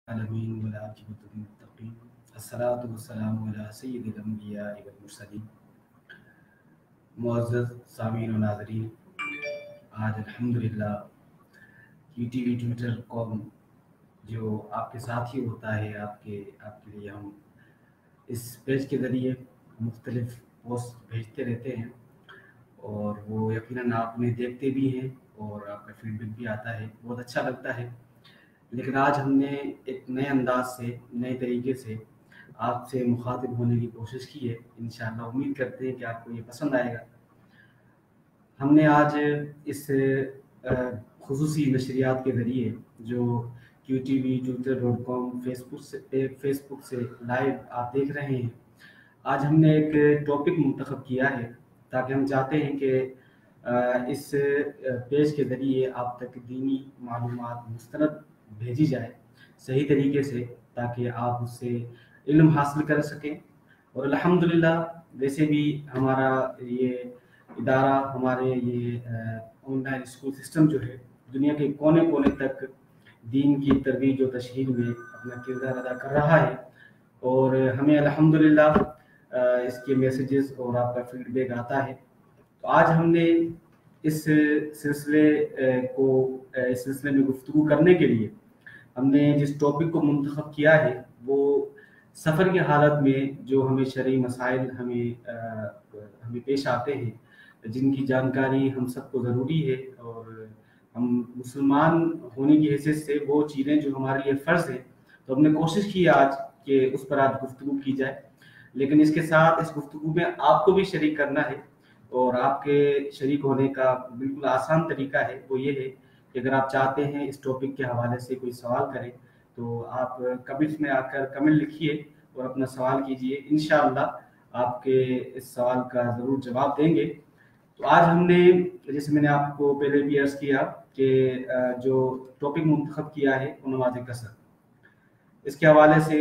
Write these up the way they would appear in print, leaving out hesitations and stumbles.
العالمین والعاقبۃ للمتقین الصلاۃ والسلام علی سید الانبیاء والمرسلین۔ معزز سامعین و ناظرین، آج الحمدللہ ٹی وی ٹویٹر قوم جو آپ کے ساتھ ہی ہوتا ہے، آپ کے لیے ہم اس پیج کے ذریعے مختلف پوسٹ بھیجتے رہتے ہیں اور وہ یقیناً آپ نے دیکھتے بھی ہیں اور آپ کا فیڈ بیک بھی آتا ہے، بہت اچھا لگتا ہے۔ لیکن آج ہم نے ایک نئے انداز سے، نئے طریقے سے آپ سے مخاطب ہونے کی کوشش کی ہے۔ انشاءاللہ امید کرتے ہیں کہ آپ کو یہ پسند آئے گا۔ ہم نے آج اس خصوصی نشریات کے ذریعے جو QTV Twitter.com فیس بک سے لائیو آپ دیکھ رہے ہیں، آج ہم نے ایک ٹاپک منتخب کیا ہے تاکہ ہم چاہتے ہیں کہ اس پیج کے ذریعے آپ تک دینی معلومات مستند بھیجی جائے صحیح طریقے سے، تاکہ آپ اس سے علم حاصل کر سکیں۔ اور الحمدللہ ویسے بھی ہمارا یہ ادارہ، ہمارے یہ آن لائن اسکول سسٹم جو ہے، دنیا کے کونے کونے تک دین کی ترویج و تشہیر میں اپنا کردار ادا کر رہا ہے، اور ہمیں الحمدللہ اس کے میسیجز اور آپ کا فیڈ بیک آتا ہے۔ تو آج ہم نے اس سلسلے میں گفتگو کرنے کے لیے ہم نے جس ٹاپک کو منتخب کیا ہے وہ سفر کی حالت میں جو ہمیں شرعی مسائل ہمیں پیش آتے ہیں، جن کی جانکاری ہم سب کو ضروری ہے، اور ہم مسلمان ہونے کی حیثیت سے وہ چیزیں جو ہمارے لیے فرض ہیں، تو ہم نے کوشش کی آج کہ اس پر آج گفتگو کی جائے۔ لیکن اس کے ساتھ اس گفتگو میں آپ کو بھی شریک کرنا ہے، اور آپ کے شریک ہونے کا بالکل آسان طریقہ ہے، وہ یہ ہے کہ اگر آپ چاہتے ہیں اس ٹاپک کے حوالے سے کوئی سوال کریں تو آپ کمنٹس میں آ کر کمنٹ لکھیے اور اپنا سوال کیجئے، انشاءاللہ آپ کے اس سوال کا ضرور جواب دیں گے۔ تو آج ہم نے، جیسے میں نے آپ کو پہلے بھی عرض کیا کہ جو ٹاپک منتخب کیا ہے وہ نماز قصر، اس کے حوالے سے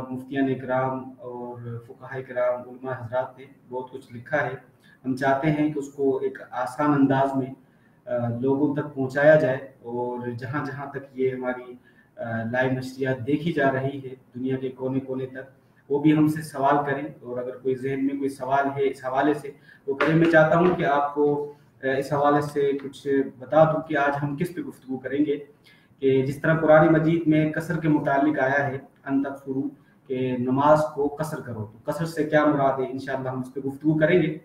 مفتیان اکرام اور فقہاء کرام، علماء حضرات نے بہت کچھ لکھا ہے۔ ہم چاہتے ہیں کہ اس کو ایک آسان انداز میں لوگوں تک پہنچایا جائے، اور جہاں جہاں تک یہ ہماری لائیو نشریات دیکھی جا رہی ہے دنیا کے کونے کونے تک، وہ بھی ہم سے سوال کریں، اور اگر کوئی ذہن میں کوئی سوال ہے اس حوالے سے وہ کریں۔ میں چاہتا ہوں کہ آپ کو اس حوالے سے کچھ بتا دوں کہ آج ہم کس پہ گفتگو کریں گے، کہ جس طرح قرآن مجید میں قصر کے متعلق آیا ہے ان تقصروا، کہ نماز کو قصر کرو، تو قصر سے کیا مراد ہے، انشاءاللہ ہم اس پہ گفتگو کریں گے۔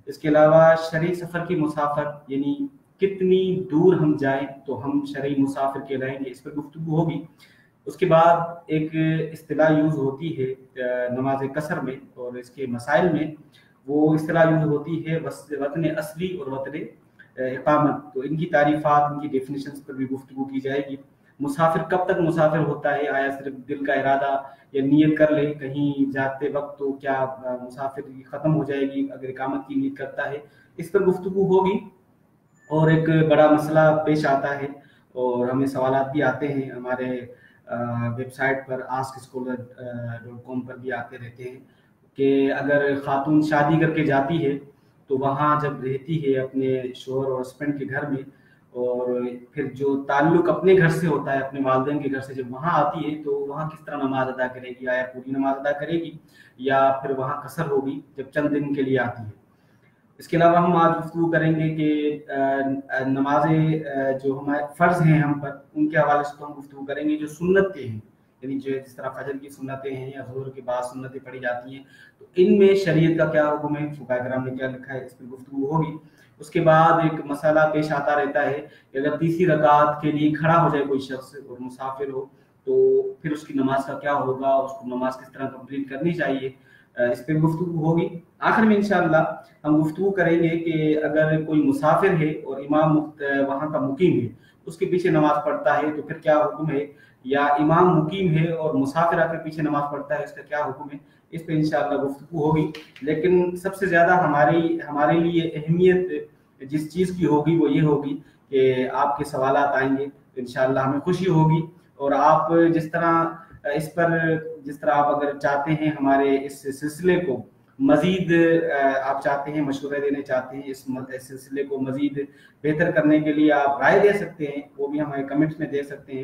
اس کے علاوہ شرعی سفر کی مسافت، یعنی کتنی دور ہم جائیں تو ہم شرعی مسافر کہلائیں گے، اس پر گفتگو ہوگی۔ اس کے بعد ایک اصطلاح یوز ہوتی ہے نماز قصر میں اور اس کے مسائل میں، وہ اصطلاح یوز ہوتی ہے وطن اصلی اور وطن اقامت، تو ان کی تعریفات، ان کی ڈیفینیشنز پر بھی گفتگو کی جائے گی۔ مسافر کب تک مسافر ہوتا ہے، آیا صرف دل کا ارادہ یا نیت کر لے کہیں جاتے وقت تو کیا مسافر ختم ہو جائے گی اگر اقامت کی نیت کرتا ہے، اس پر گفتگو ہوگی۔ اور ایک بڑا مسئلہ پیش آتا ہے اور ہمیں سوالات بھی آتے ہیں، ہمارے ویب سائٹ پر askScholar.com پر بھی آتے رہتے ہیں، کہ اگر خاتون شادی کر کے جاتی ہے تو وہاں جب رہتی ہے اپنے شوہر اور ہسبینڈ کے گھر میں، اور پھر جو تعلق اپنے گھر سے ہوتا ہے، اپنے والدین کے گھر سے جب وہاں آتی ہے تو وہاں کس طرح نماز ادا کرے گی، آیا پوری نماز ادا کرے گی یا پھر وہاں قصر ہوگی جب چند دن کے لیے آتی ہے۔ اس کے علاوہ ہم آج گفتگو کریں گے کہ نمازیں جو ہمارے فرض ہیں ہم پر، ان کے حوالے سے تو ہم گفتگو کریں گے۔ جو سنتیں ہیں، یعنی جو جس طرح فجر کی سنتیں ہیں یا ظہر کے بعد سنتیں پڑھی جاتی ہیں، تو ان میں شریعت کا کیا حکم ہے، فقہاء کرام نے کیا لکھا ہے، اس پر گفتگو ہوگی۔ اس کے بعد ایک مسئلہ پیش آتا رہتا ہے کہ اگر تیسری رکعت کے لیے کھڑا ہو جائے کوئی شخص اور مسافر ہو تو پھر اس کی نماز کا کیا ہوگا، اس کو نماز کس طرح کمپلیٹ کرنی چاہیے، اس پہ گفتگو ہوگی۔ آخر میں انشاءاللہ ہم گفتگو کریں گے کہ اگر کوئی مسافر ہے اور امام وہاں کا مقیم ہے، اس کے پیچھے نماز پڑھتا ہے تو پھر کیا حکم ہے، یا امام مقیم ہے اور مسافر آ کر پیچھے نماز پڑھتا ہے، اس کا کیا حکم ہے، اس پہ انشاءاللہ گفتگو ہوگی۔ لیکن سب سے زیادہ ہمارے لیے اہمیت جس چیز کی ہوگی وہ یہ ہوگی کہ آپ کے سوالات آئیں گے، انشاءاللہ ہمیں خوشی ہوگی، اور آپ جس طرح آپ اگر چاہتے ہیں ہمارے اس سلسلے کو مزید آپ چاہتے ہیں، مشورے دینے چاہتے ہیں، اس سلسلے کو مزید بہتر کرنے کے لیے آپ رائے دے سکتے ہیں، وہ بھی ہمیں کمنٹس میں دے سکتے ہیں۔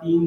3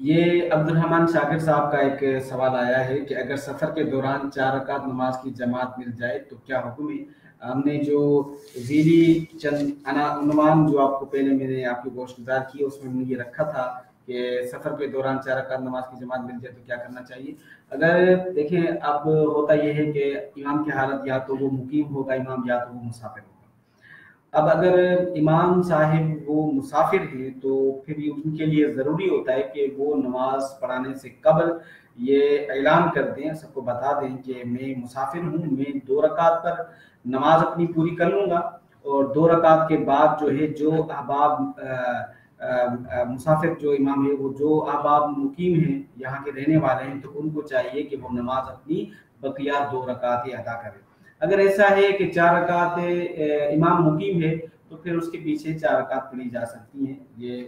یہ عبد الرحمن شاکر صاحب کا ایک سوال آیا ہے کہ اگر سفر کے دوران 4 رکعت نماز کی جماعت مل جائے تو کیا حکم ہے؟ ہم نے جو ذیلی چند عنوان جو آپ کو پہلے میں نے آپ کی گوشت گزار کی اس میں ہم نے یہ رکھا تھا کہ سفر کے دوران 4 رکعت نماز کی جماعت مل جائے تو کیا کرنا چاہیے۔ اگر دیکھیں اب ہوتا یہ ہے کہ امام کی حالت یا تو وہ مقیم ہوگا امام یا تو وہ مسافر ہوگا۔ اب اگر امام صاحب وہ مسافر ہیں تو پھر ان کے لیے ضروری ہوتا ہے کہ وہ نماز پڑھانے سے قبل یہ اعلان کر دیں، سب کو بتا دیں کہ میں مسافر ہوں، میں 2 رکعت پر نماز اپنی پوری کر لوں گا، اور 2 رکعت کے بعد جو ہے جو احباب مسافر جو امام ہے وہ جو احباب مقیم ہیں یہاں کے رہنے والے ہیں تو ان کو چاہیے کہ وہ نماز اپنی بقیہ 2 رکعتیں ادا کریں۔ اگر ایسا ہے کہ 4 رکعت امام مقیم ہے تو پھر اس کے پیچھے 4 رکعت پڑھی جا سکتی ہیں۔ یہ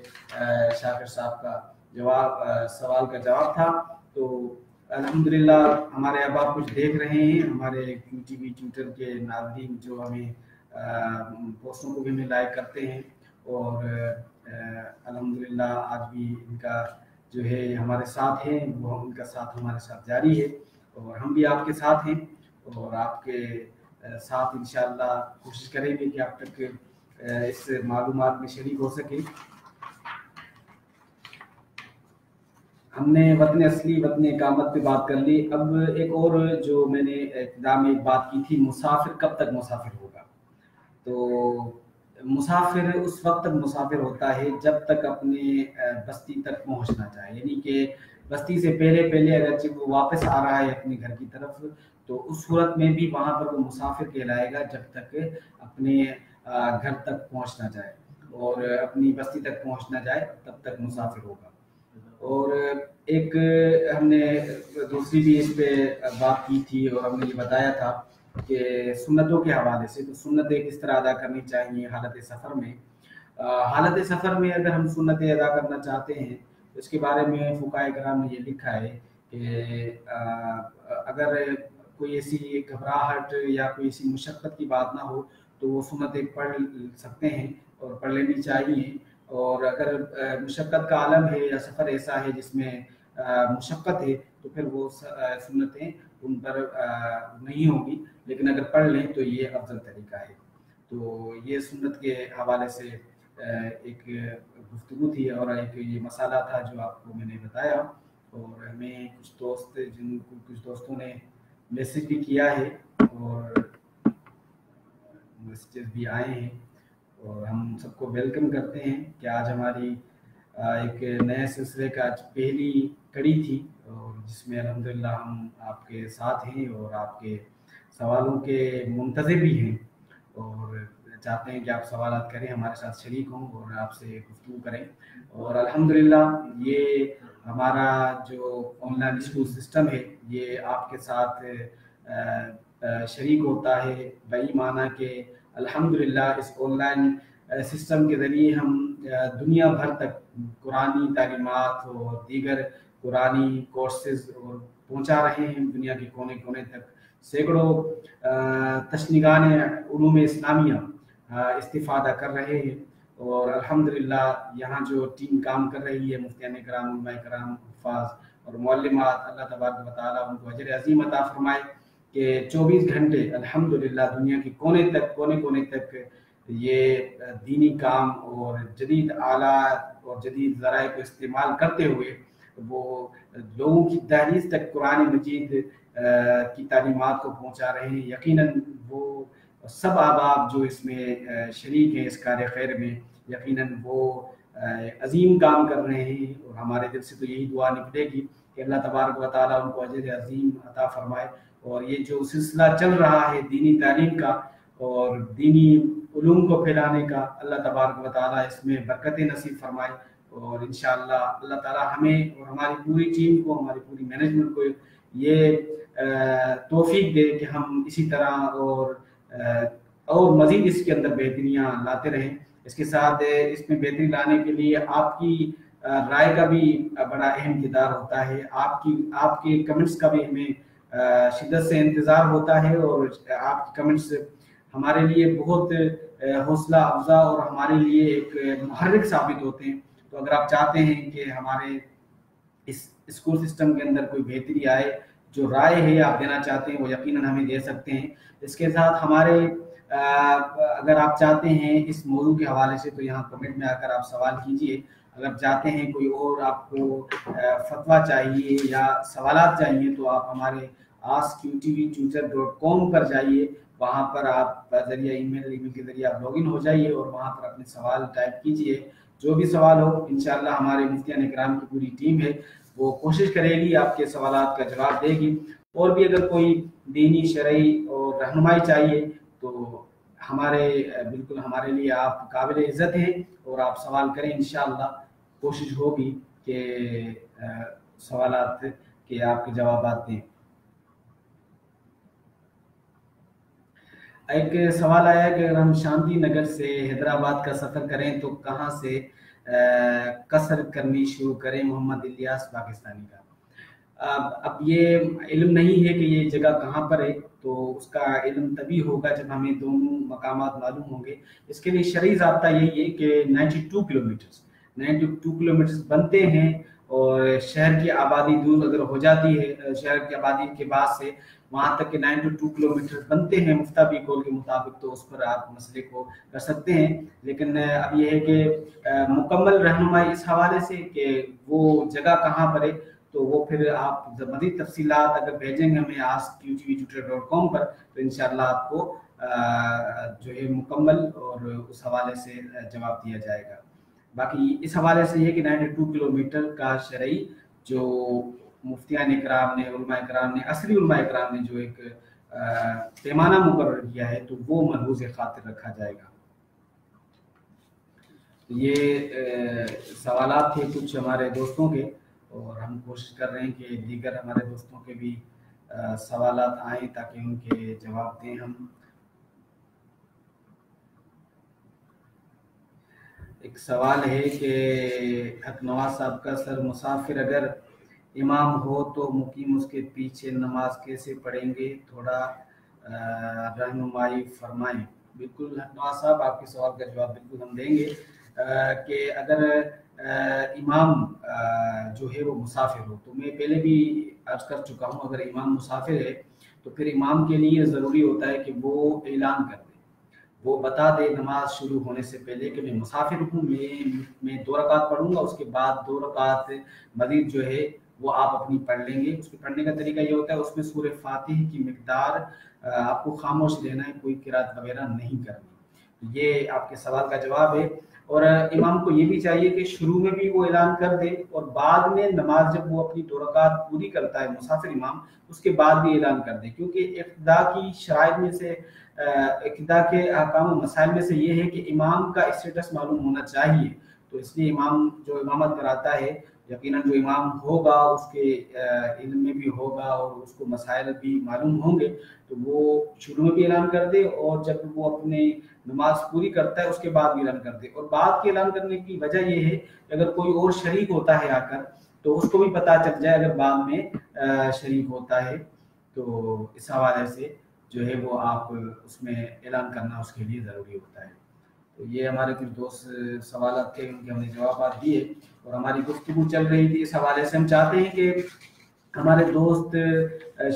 شاکر صاحب کا جواب سوال کا جواب تھا۔ تو الحمدللہ ہمارے احباب کچھ دیکھ رہے ہیں، ہمارے ٹی وی ٹویٹر کے ناظرین جو ہمیں پوسٹوں کو بھی ہمیں لائک کرتے ہیں، اور الحمدللہ آج بھی ان کا جو ہے ہمارے ساتھ ہیں، وہ ان کا ساتھ ہمارے ساتھ جاری ہے، اور ہم بھی آپ کے ساتھ ہیں، اور آپ کے ساتھ انشاءاللہ کوشش کریں گے کہ آپ تک اس معلومات میں شریک ہو سکیں۔ ہم نے وطن اصلی وطن اقامت پہ بات کر لی، اب ایک اور جو میں نے ابتدا میں ایک بات کی تھی، مسافر کب تک مسافر ہوگا؟ تو مسافر اس وقت تک مسافر ہوتا ہے جب تک اپنے بستی تک پہنچنا چاہے، یعنی کہ بستی سے پہلے اگرچہ وہ واپس آ رہا ہے اپنے گھر کی طرف تو اس صورت میں بھی وہاں پر وہ مسافر کہلائے گا جب تک اپنے گھر تک پہنچ نہ جائے اور اپنی بستی تک پہنچ نہ جائے تب تک مسافر ہوگا۔ اور ایک ہم نے دوسری بھی اس پہ بات کی تھی اور ہم نے یہ بتایا تھا کہ سنتوں کے حوالے سے، تو سنتیں کس طرح ادا کرنی چاہیے حالت سفر میں۔ حالت سفر میں اگر ہم سنتیں ادا کرنا چاہتے ہیں تو اس کے بارے میں فقہاء کرام نے یہ لکھا ہے کہ اگر کوئی ایسی گھبراہٹ یا کوئی ایسی مشقت کی بات نہ ہو تو وہ سنتیں پڑھ سکتے ہیں اور پڑھ لینی چاہیے، اور اگر مشقت کا عالم ہے یا سفر ایسا ہے جس میں مشقت ہے تو پھر وہ سنتیں ان پر نہیں ہوگی، لیکن اگر پڑھ لیں تو یہ افضل طریقہ ہے۔ تو یہ سنت کے حوالے سے ایک گفتگو تھی اور ایک یہ مسئلہ تھا جو آپ کو میں نے بتایا، اور ہمیں کچھ دوستوں نے میسج بھی کیا ہے اور میسیجز بھی آئے ہیں، اور ہم سب کو ویلکم کرتے ہیں کہ آج ہماری ایک نئے سلسلے کا آج پہلی کڑی تھی، اور جس میں الحمدللہ ہم آپ کے ساتھ ہیں اور آپ کے سوالوں کے منتظر بھی ہیں، اور چاہتے ہیں کہ آپ سوالات کریں، ہمارے ساتھ شریک ہوں اور آپ سے گفتگو کریں۔ اور الحمدللہ یہ ہمارا جو آن لائن اسکول سسٹم ہے یہ آپ کے ساتھ شریک ہوتا ہے بئی معنی کہ الحمدللہ اس آن لائن سسٹم کے ذریعے ہم دنیا بھر تک قرآنی تعلیمات اور دیگر قرآنی کورسز اور پہنچا رہے ہیں، دنیا کے کونے کونے تک سینکڑوں تشنیگان علوم اسلامیہ استفادہ کر رہے ہیں، اور الحمدللہ یہاں جو ٹیم کام کر رہی ہے مفتیان کرام، علماء کرام، حفاظ اور معلمات، اللہ تبارک و تعالیٰ ان کو اجر عظیم عطا فرمائے کہ 24 گھنٹے الحمدللہ دنیا کے کونے کونے تک یہ دینی کام اور جدید آلات اور جدید ذرائع کو استعمال کرتے ہوئے وہ لوگوں کی دہلیز تک قرآن مجید کی تعلیمات کو پہنچا رہے ہیں۔ یقیناً وہ سب احباب جو اس میں شریک ہیں اس کار خیر میں، یقیناً وہ عظیم کام کر رہے ہیں، اور ہمارے دل سے تو یہی دعا نکلے گی کہ اللہ تبارک و تعالیٰ ان کو اجر عظیم عطا فرمائے، اور یہ جو سلسلہ چل رہا ہے دینی تعلیم کا اور دینی علوم کو پھیلانے کا، اللہ تبارک و تعالیٰ اس میں برکتیں نصیب فرمائے، اور انشاءاللہ اللہ تعالیٰ ہمیں اور ہماری پوری ٹیم کو، ہماری پوری مینجمنٹ کو یہ توفیق دے کہ ہم اسی طرح اور مزید اس کے اندر بہتریاں لاتے رہیں۔ اس کے ساتھ اس میں بہتری لانے کے لیے آپ کی رائے کا بھی بڑا اہم کردار ہوتا ہے، آپ کے کمنٹس کا بھی ہمیں شدت سے انتظار ہوتا ہے، اور آپ کے کمنٹس ہمارے لیے بہت حوصلہ افزا اور ہمارے لیے ایک محرک ثابت ہوتے ہیں۔ تو اگر آپ چاہتے ہیں کہ ہمارے اس اسکول سسٹم کے اندر کوئی بہتری آئے، جو رائے ہے آپ دینا چاہتے ہیں وہ یقیناً ہمیں دے سکتے ہیں۔ اس کے ساتھ ہمارے اگر آپ چاہتے ہیں اس موضوع کے حوالے سے تو یہاں کمنٹ میں آ کر آپ سوال کیجئے۔ اگر چاہتے ہیں کوئی اور آپ کو فتویٰ چاہیے یا سوالات چاہیے تو آپ ہمارے askqtvtutor.com پر جائیے، وہاں پر آپ ذریعہ ای میل کے ذریعے آپ لاگ ان ہو جائیے اور وہاں پر اپنے سوال ٹائپ کیجئے۔ جو بھی سوال ہو انشاءاللہ ہمارے مفتیان اکرام کی پوری ٹیم ہے وہ کوشش کرے گی آپ کے سوالات کا جواب دے گی۔ اور بھی اگر کوئی دینی شرعی اور رہنمائی چاہیے تو بالکل ہمارے لیے آپ قابل عزت ہیں، اور آپ سوال کریں، انشاءاللہ کوشش ہوگی کہ سوالات کے آپ کے جوابات دیں۔ ایک سوال آیا کہ اگر ہم شانتی نگر سے حیدرآباد کا سفر کریں تو کہاں سے قصر کرنی شروع کریں؟ محمد الیاس پاکستانی کا۔ اب یہ علم نہیں ہے کہ یہ جگہ کہاں پر ہے، تو اس کا علم تبھی ہوگا جب ہمیں دونوں مقامات معلوم ہوں گے۔ اس کے لیے شرعی ضابطہ یہی ہے کہ 92 کلومیٹرز بنتے ہیں، اور شہر کی آبادی دور اگر ہو جاتی ہے، شہر کی آبادی کے بعد سے وہاں تک کہ 92 کلومیٹر بنتے ہیں مفتابی کول کے مطابق، تو اس پر آپ مسئلے کو کر سکتے ہیں۔ لیکن اب یہ ہے کہ مکمل رہنمائی اس حوالے سے کہ وہ جگہ کہاں پر ہے، تو وہ پھر آپ مزید تفصیلات اگر بھیجیں گے ہمیں askqtvtutor.com پر تو انشاءاللہ آپ کو جو ہے مکمل اور اس حوالے سے جواب دیا جائے گا۔ باقی اس حوالے سے یہ کہ 92 کلومیٹر کا شرعی جو مفتیان اکرام نے، علماء اکرام نے، عصری علماء اکرام نے جو ایک پیمانہ مقرر کیا ہے تو وہ ملحوظ خاطر رکھا جائے گا۔ یہ سوالات تھے کچھ ہمارے دوستوں کے، اور ہم کوشش کر رہے ہیں کہ دیگر ہمارے دوستوں کے بھی سوالات آئیں تاکہ ان کے جواب دیں ہم۔ ایک سوال ہے کہ حق نواز صاحب کا، سر مسافر اگر امام ہو تو مقیم اس کے پیچھے نماز کیسے پڑھیں گے؟ تھوڑا رہنمائی فرمائیں۔ بالکل حق نواز صاحب، آپ کے سوال کا جواب بالکل ہم دیں گے کہ اگر امام جو ہے وہ مسافر ہو، تو میں پہلے بھی عرض کر چکا ہوں، اگر امام مسافر ہے تو پھر امام کے لیے ضروری ہوتا ہے کہ وہ اعلان کر دے، وہ بتا دے نماز شروع ہونے سے پہلے کہ میں مسافر ہوں، میں 2 رکعت پڑھوں گا، اس کے بعد 2 رکعت مزید جو ہے وہ آپ اپنی پڑھ لیں گے۔ اس کے پڑھنے کا طریقہ یہ ہوتا ہے، اس میں سورہ فاتح کی مقدار آپ کو خاموش رہنا ہے، کوئی قرات وغیرہ نہیں کرنی۔ یہ آپ کے سوال کا جواب ہے۔ اور امام کو یہ بھی چاہیے کہ شروع میں بھی وہ اعلان کر دے، اور بعد میں نماز جب وہ اپنی 2 رکعت پوری کرتا ہے مسافر امام، اس کے بعد بھی اعلان کر دے، کیونکہ اقتداء کی شرائط میں سے، اقتداء کے احکام و مسائل میں سے یہ ہے کہ امام کا اسٹیٹس معلوم ہونا چاہیے۔ تو اس لیے امام جو امامت کراتا ہے، یقیناً جو امام ہوگا اس کے علم میں بھی ہوگا اور اس کو مسائل بھی معلوم ہوں گے، تو وہ شروع میں بھی اعلان کر دے، اور جب وہ اپنی نماز پوری کرتا ہے اس کے بعد بھی اعلان کر دے۔ اور بعد کے اعلان کرنے کی وجہ یہ ہے کہ اگر کوئی اور شریک ہوتا ہے آ کر تو اس کو بھی پتہ چل جائے، اگر بعد میں شریک ہوتا ہے تو اس حوالے سے جو ہے وہ آپ اس میں اعلان کرنا اس کے لیے ضروری ہوتا ہے۔ تو یہ ہمارے کچھ دوست سوالات تھے، ان کے ہم نے جوابات دیے، اور ہماری گفتگو چل رہی تھی اس حوالے سے۔ ہم چاہتے ہیں کہ ہمارے دوست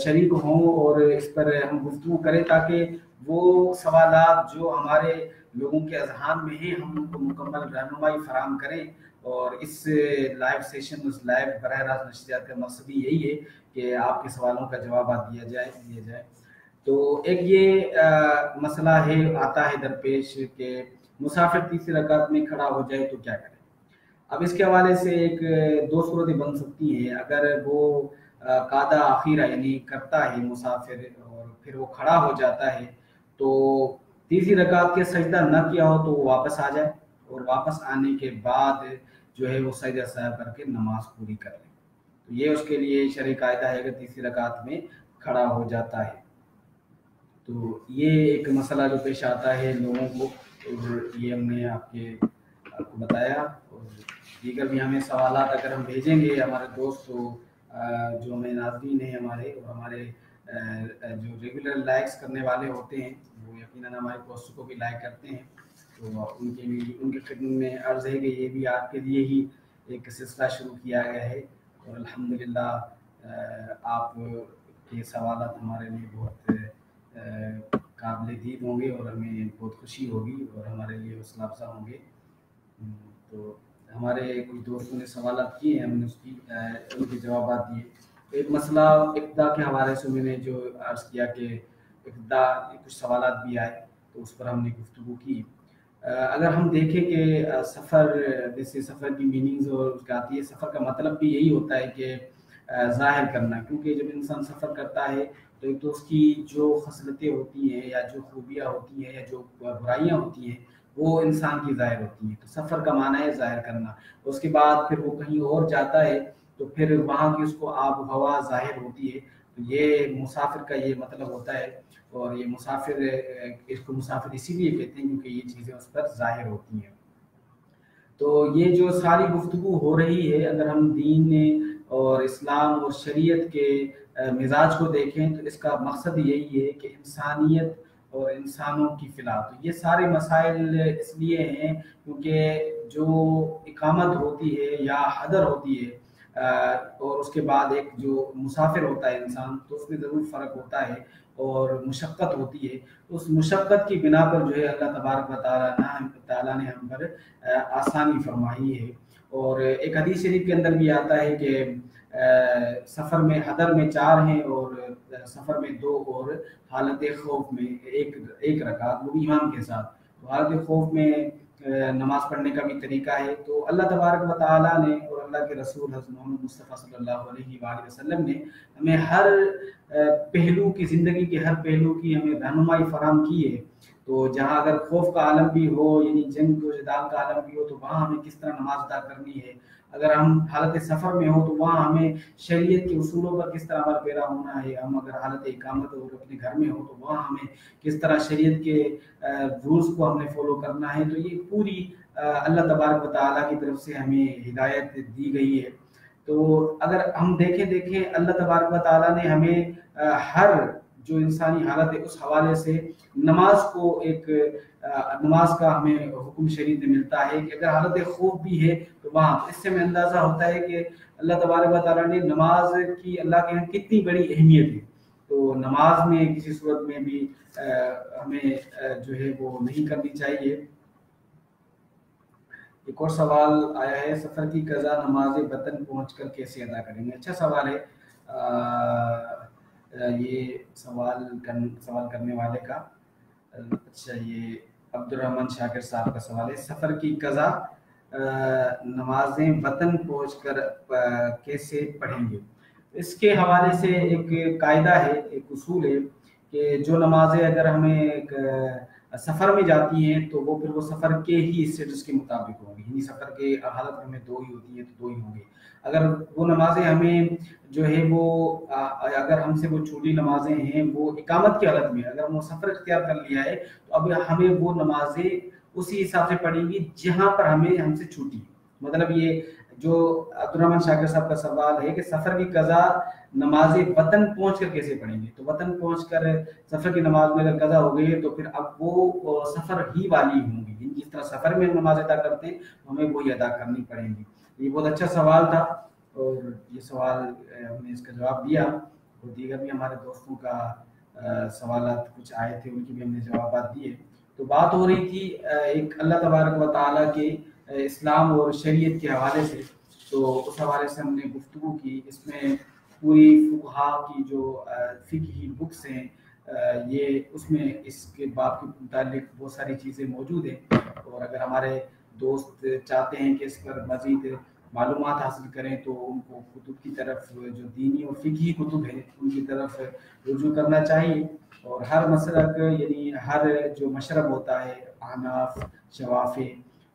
شریک ہوں اور اس پر ہم گفتگو کریں تاکہ وہ سوالات جو ہمارے لوگوں کے اذہان میں ہیں ہم ان کو مکمل رہنمائی فراہم کریں۔ اور اس لائیو سیشن، اس لائیو براہ راست نشریات کا مقصد یہی ہے کہ آپ کے سوالوں کا جوابات دیا جائے۔ تو ایک یہ مسئلہ ہے، آتا ہے درپیش کہ مسافر تیسری رکعت میں کھڑا ہو جائے تو کیا کرے؟ اب اس کے حوالے سے ایک 2 صورتیں بن سکتی ہیں۔ اگر وہ قادہ اخیرہ یعنی کرتا ہے مسافر اور پھر وہ کھڑا ہو جاتا ہے، تو تیسری رکعت کے سجدہ نہ کیا ہو تو وہ واپس آ جائے، اور واپس آنے کے بعد جو ہے وہ سجدہ سہو کر کے نماز پوری کر لے۔ تو یہ اس کے لیے شرعی قاعدہ ہے، اگر تیسری رکعت میں کھڑا ہو جاتا ہے تو یہ ایک مسئلہ جو پیش آتا ہے لوگوں کو، یہ ہم نے آپ کو بتایا۔ اور دیگر بھی ہمیں سوالات اگر ہم بھیجیں گے ہمارے دوست جو ہمیں ناظرین ہیں ہمارے، اور ہمارے جو ریگولر لائکس کرنے والے ہوتے ہیں وہ یقیناً ہمارے پوسٹ کو بھی لائک کرتے ہیں، تو ان کی خدمت میں عرض ہے کہ یہ بھی آپ کے لیے ہی ایک سلسلہ شروع کیا گیا ہے۔ اور الحمدللہ آپ کے سوالات ہمارے لیے بہت قابل دید ہوں گے اور ہمیں بہت خوشی ہوگی اور ہمارے لیے حوصلہ افزا ہوں گے۔ تو ہمارے کچھ دوستوں نے سوالات کیے ہیں، ہم نے ان کے جوابات دیے۔ ایک مسئلہ اقتدا کے حوالے سے میں نے جو عرض کیا کہ اقتدا کچھ سوالات بھی آئے تو اس پر ہم نے گفتگو کی۔ اگر ہم دیکھیں کہ سفر، جیسے سفر کی میننگز اور اس کا آتی ہے، سفر کا مطلب بھی یہی ہوتا ہے کہ ظاہر کرنا، کیونکہ جب انسان سفر کرتا ہے تو ایک تو اس کی جو خصلتیں ہوتی ہیں یا جو خوبیاں ہوتی ہیں یا جو برائیاں ہوتی ہیں وہ انسان کی ظاہر ہوتی ہیں۔ تو سفر کا معنی ہے ظاہر کرنا۔ اس کے بعد پھر وہ کہیں اور جاتا ہے تو پھر وہاں کی اس کو آب و ہوا ظاہر ہوتی ہے۔ تو یہ مسافر کا یہ مطلب ہوتا ہے، اور یہ مسافر، اس کو مسافر اسی لیے کہتے ہیں کیونکہ یہ چیزیں اس پر ظاہر ہوتی ہیں۔ تو یہ جو ساری گفتگو ہو رہی ہے، اگر ہم دین اور اسلام اور شریعت کے مزاج کو دیکھیں تو اس کا مقصد یہی ہے کہ انسانیت اور انسانوں کی فلاح۔ تو یہ سارے مسائل اس لیے ہیں کیونکہ جو اقامت ہوتی ہے یا حضر ہوتی ہے اور اس کے بعد ایک جو مسافر ہوتا ہے انسان، تو اس میں ضرور فرق ہوتا ہے اور مشقت ہوتی ہے۔ تو اس مشقت کی بنا پر جو ہے اللہ تبارک و تعالیٰ نے ہم پر آسانی فرمائی ہے۔ اور ایک حدیث شریف کے اندر بھی آتا ہے کہ سفر میں حضر میں 4 ہیں اور سفر میں 2، اور حالت خوف میں ایک رکعت، وہ بھی امام کے ساتھ۔ تو حالت خوف میں نماز پڑھنے کا بھی طریقہ ہے۔ تو اللہ تبارک و تعالیٰ نے اور اللہ کے رسول حضرت محمد مصطفیٰ صلی اللہ علیہ وآلہ وسلم نے ہمیں ہر پہلو کی، زندگی کے ہر پہلو کی ہمیں رہنمائی فراہم کی ہے۔ تو جہاں اگر خوف کا عالم بھی ہو، یعنی جنگ و جدال کا عالم بھی ہو، تو وہاں ہمیں کس طرح نماز ادا کرنی ہے۔ اگر ہم حالت سفر میں ہو تو وہاں ہمیں شریعت کے اصولوں پر کس طرح عمل پیرا ہونا ہے۔ ہم اگر حالت اقامت اور اپنے گھر میں ہو تو وہاں ہمیں کس طرح شریعت کے رولز کو ہم نے فالو کرنا ہے۔ تو یہ پوری اللہ تبارک و تعالیٰ کی طرف سے ہمیں ہدایت دی گئی ہے۔ تو اگر ہم دیکھیں اللہ تبارک و تعالیٰ نے ہمیں ہر جو انسانی حالت ہے اس حوالے سے نماز کو ایک نماز کا ہمیں حکم شریعت میں ملتا ہے کہ اگر حالت خوف بھی ہے تو وہاں، اس سے ہمیں اندازہ ہوتا ہے کہ اللہ تبارک و تعالیٰ نے نماز کی اللہ کے یہاں کتنی بڑی اہمیت ہے۔ تو نماز میں کسی صورت میں بھی ہمیں جو ہے وہ نہیں کرنی چاہیے۔ ایک اور سوال آیا ہے، سفر کی قضا نماز وطن پہنچ کر کیسے ادا کریں گے؟ اچھا سوال ہے یہ سوال کرنے والے کا۔ اچھا، یہ عبد الرحمن شاکر صاحب کا سوال ہے، سفر کی قضا نمازیں وطن پہنچ کر کیسے پڑھیں گے؟ اس کے حوالے سے ایک قاعدہ ہے، ایک اصول ہے کہ جو نمازیں اگر ہمیں سفر میں جاتی ہیں تو وہ پھر وہ سفر کے ہی اسٹیٹس کے مطابق ہوں گی، یعنی سفر کے حالت ہمیں 2 ہی ہوتی ہیں تو 2 ہی ہوں گے۔ اگر وہ نمازیں ہمیں جو ہے وہ اگر ہم سے وہ چھوٹی نمازیں ہیں وہ اقامت کی حالت میں، اگر وہ سفر اختیار کر لیا ہے تو اب ہمیں وہ نمازیں اسی حساب سے پڑھیں گی جہاں پر ہم سے چھوٹی۔ مطلب یہ جو عبد الرحمن شاکر صاحب کا سوال ہے کہ سفر کی قضا نماز وطن پہنچ کر کیسے پڑھیں گے، تو وطن پہنچ کر سفر کی نماز میں اگر قضا ہو گئی ہے تو پھر اب وہ سفر ہی والی ہوں گی، جس طرح سفر میں نماز ادا کرتے ہیں ہمیں وہی ادا کرنی پڑیں گی۔ یہ بہت اچھا سوال تھا اور یہ سوال ہم نے اس کا جواب دیا، اور دیگر بھی ہمارے دوستوں کا سوالات کچھ آئے تھے ان کی بھی ہم نے جوابات دیے۔ تو بات ہو رہی تھی ایک اللہ تبارک و تعالیٰ کے اسلام اور شریعت کے حوالے سے، تو اس حوالے سے ہم نے گفتگو کی۔ اس میں پوری فقہا کی جو فقہی بکس ہیں یہ اس میں اس کے باب کے متعلق بہت ساری چیزیں موجود ہیں، اور اگر ہمارے دوست چاہتے ہیں کہ اس پر مزید معلومات حاصل کریں تو ان کو کتب کی طرف، جو دینی اور فقہی کتب ہیں ان کی طرف رجوع کرنا چاہیے۔ اور ہر مسلک، یعنی ہر جو مشرب ہوتا ہے، احناف، شوافی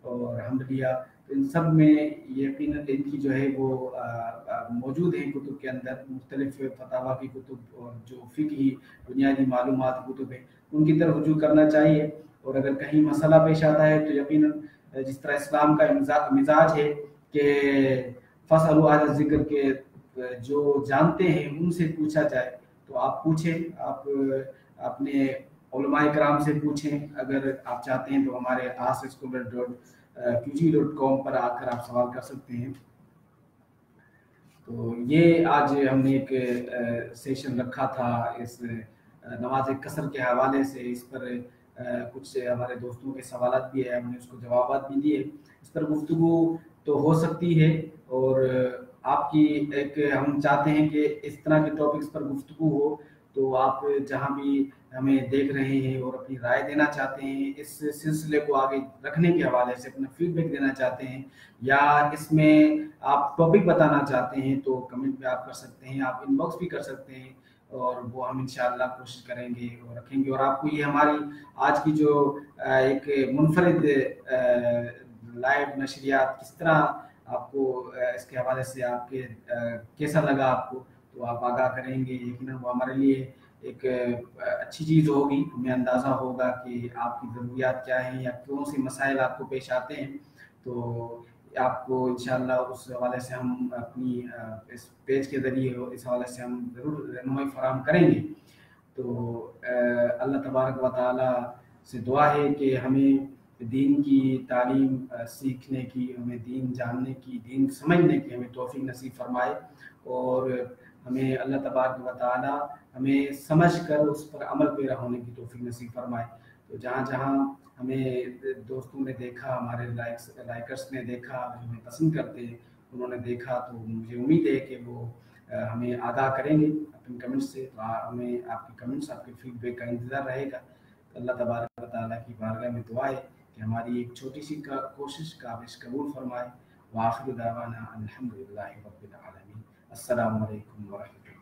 اور حنبلیہ، ان سب میں یقیناً ان کی جو ہے وہ موجود ہیں کتب کے اندر، مختلف فتاویٰ کی کتب اور جو فقہی بنیادی معلومات کتب ہیں ان کی طرف رجوع کرنا چاہیے۔ اور اگر کہیں مسئلہ پیش آتا ہے تو یقیناً جس طرح اسلام کا مزاج ہے کہ فاسألوا اہل الذکر کے جو جانتے ہیں ان سے پوچھا جائے، تو آپ پوچھیں، آپ اپنے علماء کرام سے پوچھیں۔ اگر آپ چاہتے ہیں تو ہمارے askScholar.qg.com پر آ کر آپ سوال کر سکتے ہیں۔ تو یہ آج ہم نے ایک سیشن رکھا تھا اس نماز قصر کے حوالے سے. اس پر کچھ ہمارے دوستوں کے سوالات بھی ہیں، ہم نے اس کو جوابات بھی دیے. اس پر گفتگو تو ہو سکتی ہے، اور آپ کی ایک ہم چاہتے ہیں کہ اس طرح کے ٹاپکس پر گفتگو ہو. تو آپ جہاں بھی ہمیں دیکھ رہے ہیں اور اپنی رائے دینا چاہتے ہیں، اس سلسلے کو آگے رکھنے کے حوالے سے اپنا فیڈ بیک دینا چاہتے ہیں، یا اس میں آپ ٹاپک بتانا چاہتے ہیں، تو کمنٹ پہ آپ کر سکتے ہیں، آپ ان باکس بھی کر سکتے ہیں، اور وہ ہم انشاءاللہ کوشش کریں گے اور رکھیں گے. اور آپ کو یہ ہماری آج کی جو ایک منفرد لائیو نشریات کس طرح آپ کو اس کے حوالے سے آپ کے کیسا لگا آپ کو، تو آپ آگاہ کریں گے. یقیناً وہ ہمارے لیے ایک اچھی چیز ہوگی، ہمیں اندازہ ہوگا کہ آپ کی ضروریات کیا ہیں یا کون سے مسائل آپ کو پیش آتے ہیں. تو آپ کو انشاءاللہ اس حوالے سے ہم اپنی اس پیج کے ذریعے اس حوالے سے ہم ضرور رہنمائی فراہم کریں گے. تو اللہ تبارک و تعالیٰ سے دعا ہے کہ ہمیں دین کی تعلیم سیکھنے کی، ہمیں دین جاننے کی، دین سمجھنے کی ہمیں توفیق نصیب فرمائے، اور ہمیں اللہ تبارک و تعالیٰ ہمیں سمجھ کر اس پر عمل پیرا ہونے کی توفیق نصیب فرمائے. تو جہاں جہاں ہمیں دوستوں نے دیکھا، ہمارے لائکرس نے دیکھا، جو ہمیں پسند کرتے ہیں انہوں نے دیکھا، تو مجھے امید ہے کہ وہ ہمیں آگاہ کریں گے اپنے کمنٹس سے. تو ہمیں آپ کے کمنٹس، آپ کے فیڈ بیک کا انتظار رہے گا. تو اللہ تبارک و تعالیٰ کی بارگاہ میں دعا ہے کہ ہماری ایک چھوٹی سی کوشش کاوش قبول فرمائے. وآخر دعوانا الحمدللہ رب العالمین. السلام علیکم ورحمۃ اللہ.